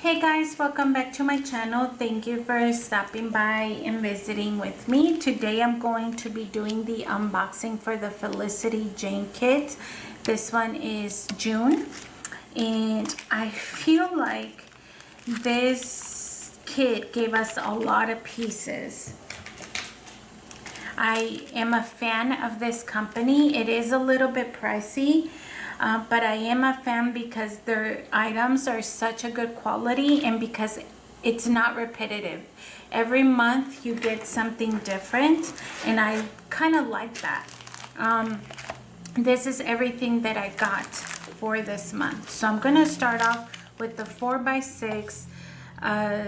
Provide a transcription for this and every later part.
Hey guys, welcome back to my channel. Thank you for stopping by and visiting with me. Today I'm going to be doing the unboxing for the Felicity Jane Kit. This one is June, and I feel like this kit gave us a lot of pieces. I am a fan of this company. It is a little bit pricey, but I am a fan because their items are such a good quality and because it's not repetitive. Every month you get something different, and I kind of like that. This is everything that I got for this month. So I'm gonna start off with the 4x6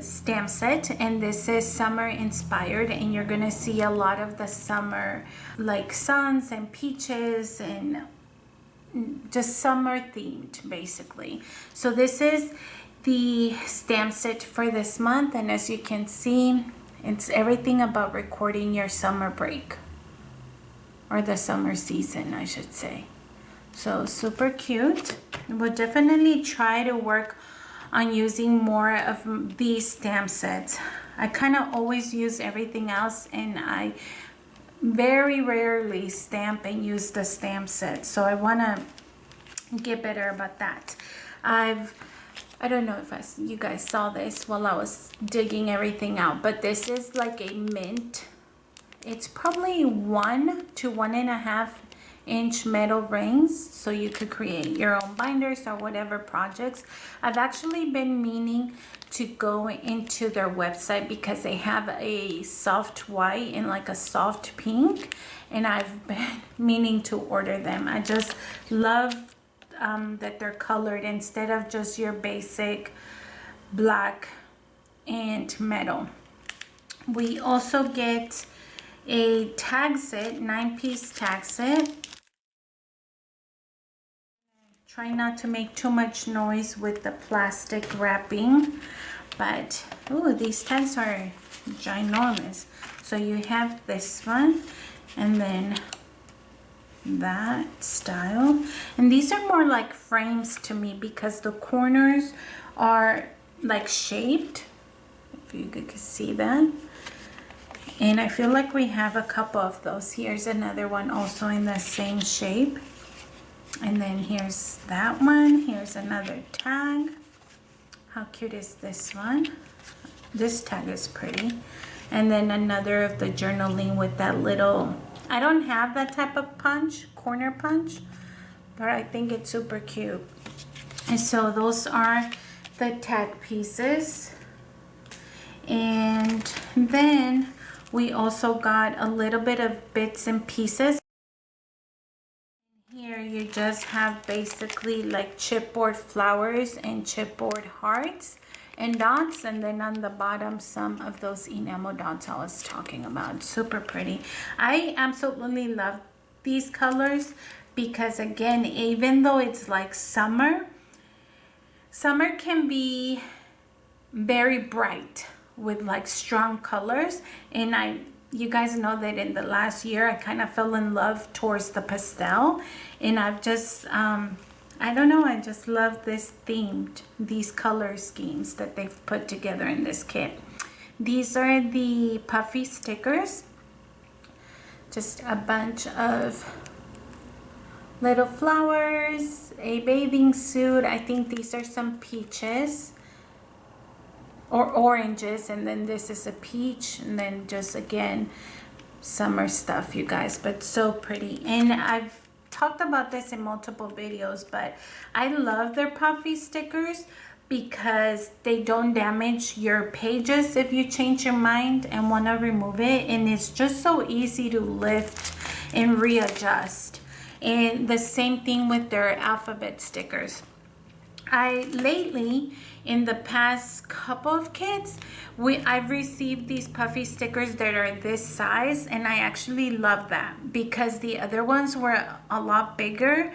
stamp set, and this is summer inspired, and you're gonna see a lot of the summer like suns and peaches and just summer themed basically. So this is the stamp set for this month, and as you can see, it's everything about recording your summer break, or the summer season I should say. So super cute. We'll definitely try to work on using more of these stamp sets. I kind of always use everything else, and I very rarely stamp and use the stamp set, so I want to get better about that. I don't know if you guys saw this while I was digging everything out, but this is like a mint. It's probably 1 to 1.5 inch metal rings, so you could create your own binders or whatever projects. I've actually been meaning to go into their website because they have a soft white and like a soft pink, and I've been meaning to order them. I just love that they're colored instead of just your basic black and metal. We also get a tag set, 9-piece tag set. Try not to make too much noise with the plastic wrapping, but oh, these tags are ginormous. So you have this one, and then that style, and these are more like frames to me because the corners are like shaped, if you could see that. And I feel like we have a couple of those. Here's another one also in the same shape. And then here's that one. Here's another tag. How cute is this one? This tag is pretty. And then another of the journaling with that little, I don't have that type of punch, corner punch, but I think it's super cute. And so those are the tag pieces. And then we also got a little bit of bits and pieces. Here you just have basically like chipboard flowers and chipboard hearts and dots, and then on the bottom some of those enamel dots I was talking about. Super pretty. I absolutely love these colors because, again, even though it's like summer can be very bright with like strong colors, and you guys know that in the last year I kind of fell in love towards the pastel, and I've just I don't know, I just love these color schemes that they've put together in this kit. These are the puffy stickers, just a bunch of little flowers, a bathing suit. I think these are some peaches or oranges, and then this is a peach, and then just again summer stuff, you guys, but so pretty. And I've talked about this in multiple videos, but I love their puffy stickers because they don't damage your pages if you change your mind and want to remove it, and it's just so easy to lift and readjust. And the same thing with their alphabet stickers. Lately, in the past couple of kits, I've received these puffy stickers that are this size, and I actually love that because the other ones were a lot bigger.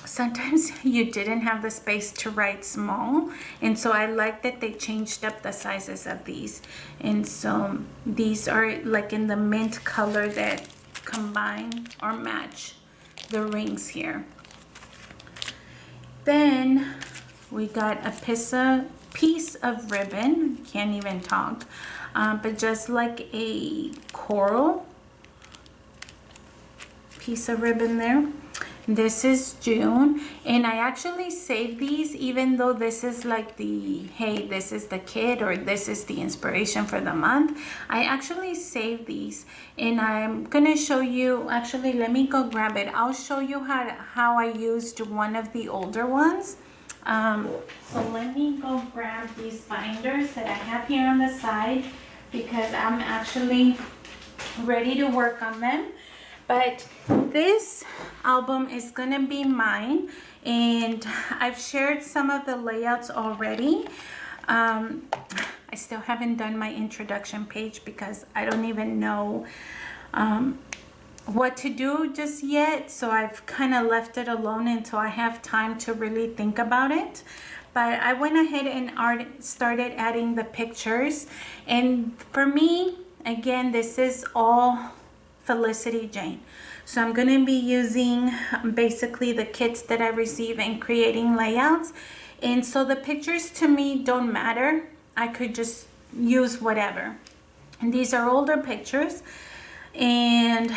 Sometimes you didn't have the space to write small, and so I like that they changed up the sizes of these. And so these are like in the mint color that combine or match the rings here. Then we got a piece of ribbon, can't even talk, but just like a coral piece of ribbon there. This is June, and I actually saved these, even though this is like the, hey, this is the kit, or this is the inspiration for the month. I actually saved these, and I'm gonna show you, actually let me go grab it. I'll show you how I used one of the older ones. So let me go grab these binders that I have here on the side, because I'm actually ready to work on them. But this album is gonna be mine, and I've shared some of the layouts already. I still haven't done my introduction page because I don't even know what to do just yet, so I've kind of left it alone until I have time to really think about it. But I went ahead and started adding the pictures, and for me, again, this is all Felicity Jane. So I'm going to be using basically the kits that I receive and creating layouts. And so the pictures to me don't matter. I could just use whatever. And these are older pictures. And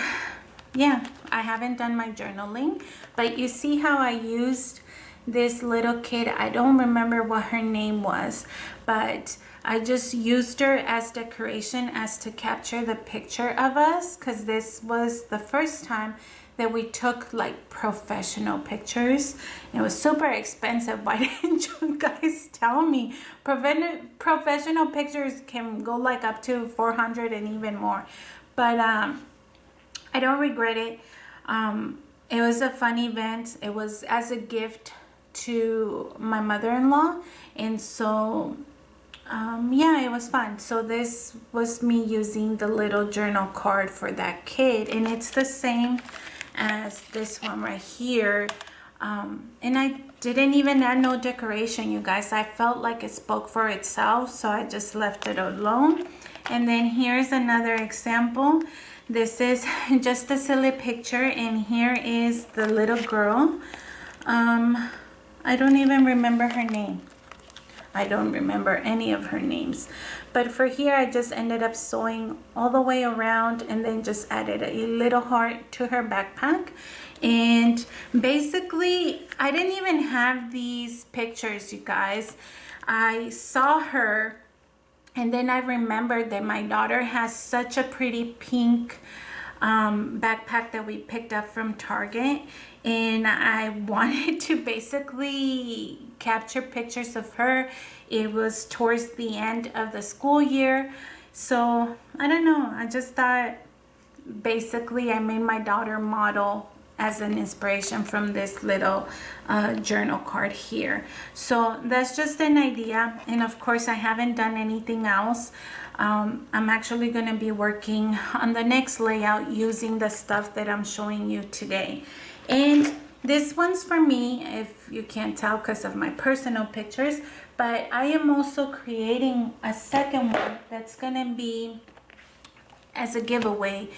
yeah, I haven't done my journaling, but you see how I used this little kid. I don't remember what her name was, but I just used her as decoration, as to capture the picture of us, because this was the first time that we took like professional pictures. It was super expensive. Why didn't you guys tell me? Professional pictures can go like up to $400 and even more, but I don't regret it. It was a fun event. It was as a gift to my mother-in-law, and so yeah, it was fun. So this was me using the little journal card for that kid, and it's the same as this one right here. And I didn't even add no decoration, you guys. I felt like it spoke for itself, so I just left it alone. And then here's another example. This is just a silly picture, and here is the little girl. I don't even remember her name. I don't remember any of her names. But for here, I just ended up sewing all the way around and then just added a little heart to her backpack. And basically, I didn't even have these pictures, you guys. I saw her, and then I remembered that my daughter has such a pretty pink backpack that we picked up from Target, and I wanted to basically capture pictures of her. It was towards the end of the school year, so I don't know, I just thought basically I made my daughter model as an inspiration from this little journal card here. So that's just an idea, and of course I haven't done anything else. I'm actually going to be working on the next layout using the stuff that I'm showing you today. And this one's for me, if you can't tell because of my personal pictures, but I am also creating a second one that's going to be as a giveaway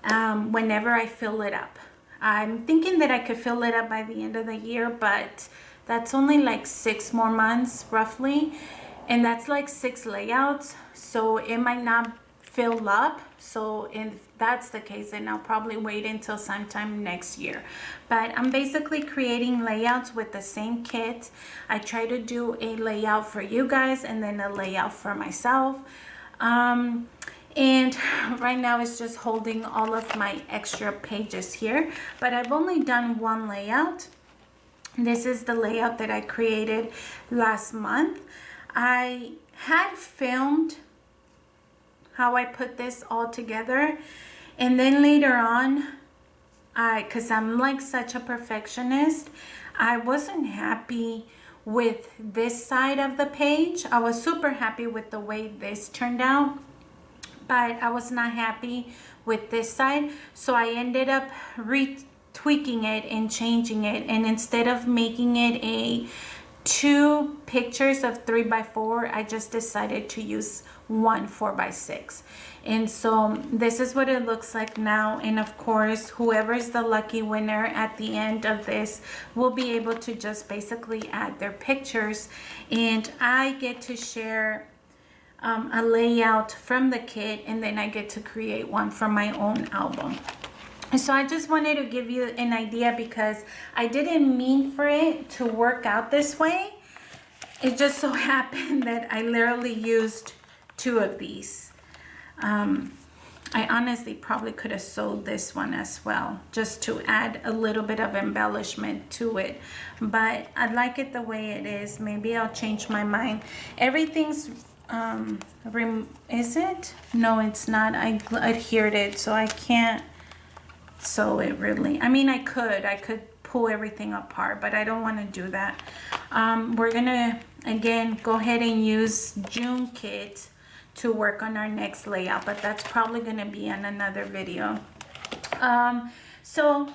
whenever I fill it up. I'm thinking that I could fill it up by the end of the year, but that's only like 6 more months roughly, and that's like 6 layouts, so it might not fill up. So if that's the case, then I'll probably wait until sometime next year. But I'm basically creating layouts with the same kit. I try to do a layout for you guys and then a layout for myself. And right now it's just holding all of my extra pages here, but I've only done one layout. This is the layout that I created last month. I had filmed how I put this all together, and then later on, because I'm like such a perfectionist, I wasn't happy with this side of the page. I was super happy with the way this turned out, but I was not happy with this side, so I ended up tweaking it and changing it, and instead of making it a 2 pictures of 3x4, I just decided to use one 4x6. And so this is what it looks like now. And of course, whoever's the lucky winner at the end of this will be able to just basically add their pictures, and I get to share a layout from the kit, and then I get to create one for my own album. And so I just wanted to give you an idea, because I didn't mean for it to work out this way. It just so happened that I literally used 2 of these. I honestly probably could have sold this one as well, just to add a little bit of embellishment to it. But I like it the way it is. Maybe I'll change my mind. Everything's, is it? No, it's not. I adhered it, so I can't sew it really. I mean, I could pull everything apart, but I don't want to do that. We're gonna again go ahead and use June Kit to work on our next layout, but that's probably gonna be on another video. So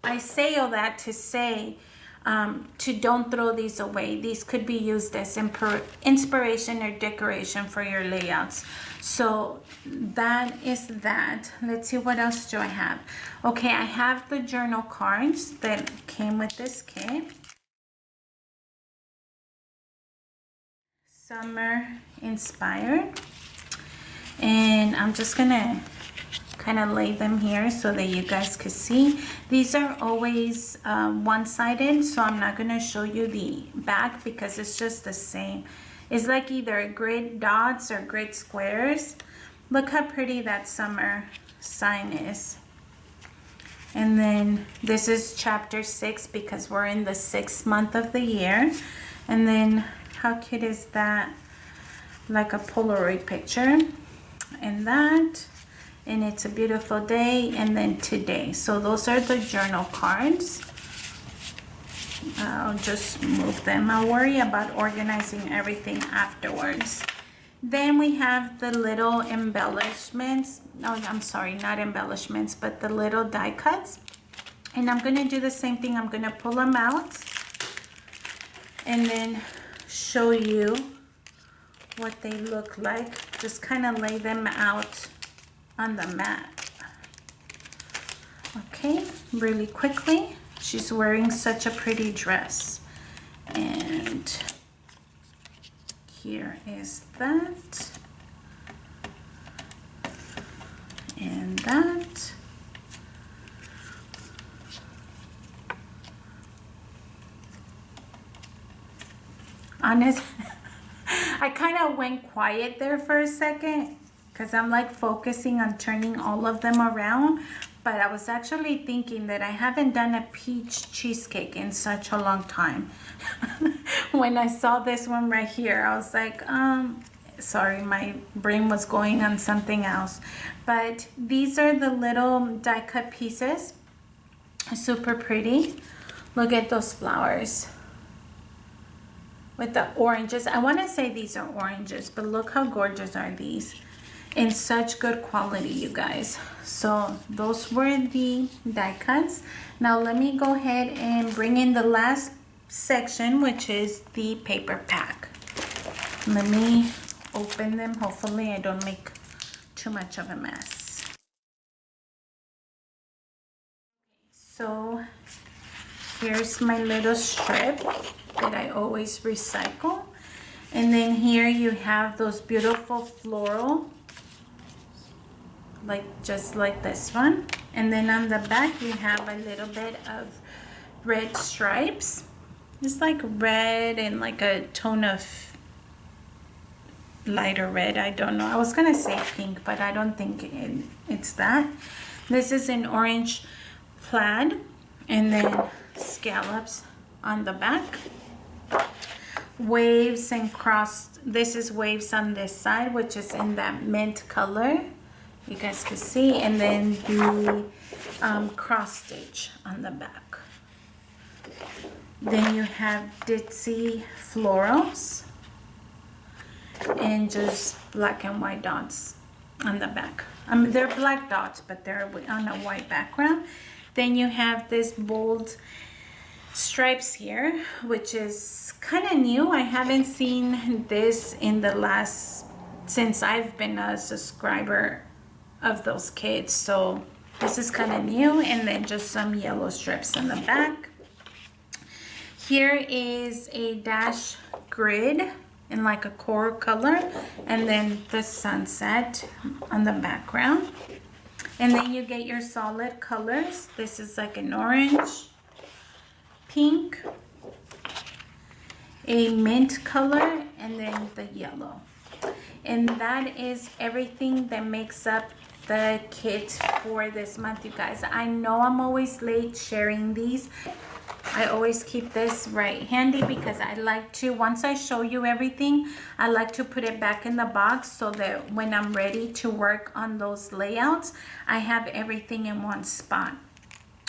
I say all that to say, to don't throw these away. These could be used as inspiration or decoration for your layouts. So that is that. Let's see, what else do I have? Okay, I have the journal cards that came with this kit. Summer inspired. And I'm just gonna kind of lay them here so that you guys could see. These are always one-sided, so I'm not gonna show you the back because it's just the same. It's like either grid dots or grid squares. Look how pretty that summer sign is. And then this is chapter 6 because we're in the 6th month of the year. And then how cute is that? Like a Polaroid picture. And that, and it's a beautiful day, and then today. So those are the journal cards. I'll just move them. I'll worry about organizing everything afterwards. Then we have the little embellishments. Oh, I'm sorry, not embellishments, but the little die cuts. And I'm gonna do the same thing. I'm gonna pull them out and then show you what they look like. Just kind of lay them out on the mat. Okay, really quickly. She's wearing such a pretty dress. And here is that. And that. Honest. I kind of went quiet there for a second because I'm like focusing on turning all of them around, but I was actually thinking that I haven't done a peach cheesecake in such a long time. When I saw this one right here, I was like, sorry, my brain was going on something else. But these are the little die cut pieces. Super pretty. Look at those flowers with the oranges. I want to say these are oranges, but look how gorgeous are these. In such good quality, you guys. So those were the die cuts. Now let me go ahead and bring in the last section, which is the paper pack. Let me open them. Hopefully I don't make too much of a mess. So here's my little strip that I always recycle. And then here you have those beautiful floral, like just like this one. And then on the back you have a little bit of red stripes. It's like red and like a tone of lighter red. I don't know. I was gonna say pink, but I don't think it's that. This is an orange plaid, and then scallops on the back. Waves and crossed. This is waves on this side, which is in that mint color. You guys can see. And then the cross stitch on the back. Then you have ditzy florals and just black and white dots on the back. They're black dots, but they're on a white background. Then you have this bold stripes here, which is kind of new. I haven't seen this in the last, since I've been a subscriber of those kits, so this is kind of new. And then just some yellow strips in the back. Here is a dash grid in like a coral color, and then the sunset on the background. And then you get your solid colors. This is like an orange, pink, a mint color, and then the yellow. And that is everything that makes up the kit for this month, you guys. I know I'm always late sharing these. I always keep this right handy because I like to, once I show you everything, I like to put it back in the box so that when I'm ready to work on those layouts, I have everything in one spot.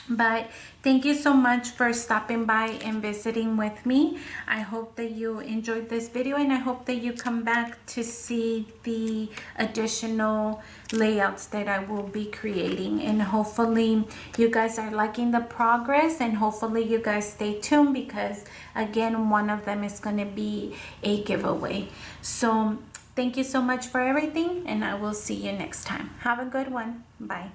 But thank you so much for stopping by and visiting with me. I hope that you enjoyed this video, and I hope that you come back to see the additional layouts that I will be creating. And hopefully you guys are liking the progress, and hopefully you guys stay tuned because again, one of them is going to be a giveaway. So thank you so much for everything, and I will see you next time. Have a good one. Bye.